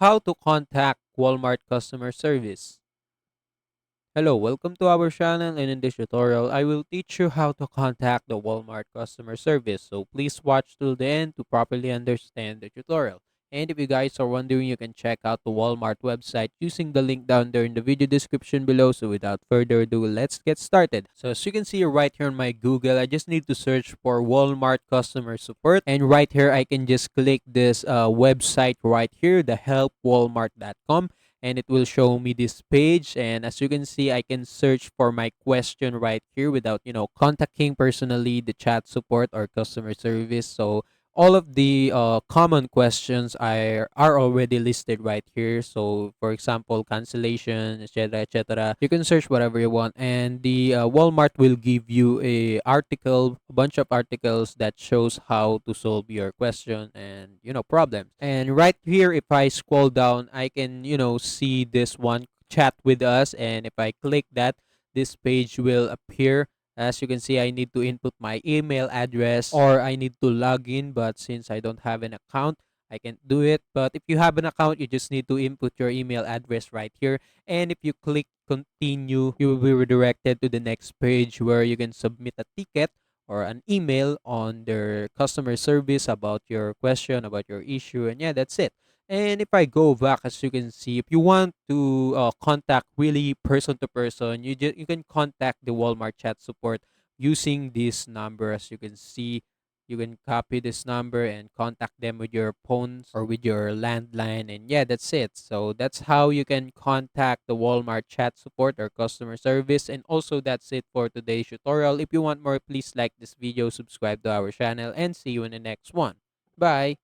How to contact Walmart customer service. Hello, welcome to our channel, and in this tutorial, I will teach you how to contact the Walmart customer service. So please watch till the end to properly understand the tutorial. And if you guys are wondering, you can check out the Walmart website using the link down there in the video description below. So without further ado, let's get started. So as you can see right here on my Google, I just need to search for Walmart customer support. And right here, I can just click this website right here, the helpwalmart.com, and it will show me this page. And as you can see, I can search for my question right here without contacting personally the chat support or customer service. So all of the common questions are already listed right here. So for example, cancellation, etc., etc., you can search whatever you want, and the Walmart will give you a bunch of articles that shows how to solve your question and problems. And right here, if I scroll down, I can see this one, chat with us, and if I click that, this page will appear. As you can see, I need to input my email address, or I need to log in, but since I don't have an account, I can't do it. But if you have an account, you just need to input your email address right here. And if you click continue, you will be redirected to the next page where you can submit a ticket or an email on their customer service about your question, about your issue. And yeah, that's it. And if I go back, as you can see, if you want to contact really person to person, you can contact the Walmart chat support using this number. As you can see, you can copy this number and contact them with your phones or with your landline. And yeah, that's it. So that's how you can contact the Walmart chat support or customer service. And also, that's it for today's tutorial. If you want more, please like this video, subscribe to our channel, and see you in the next one. Bye.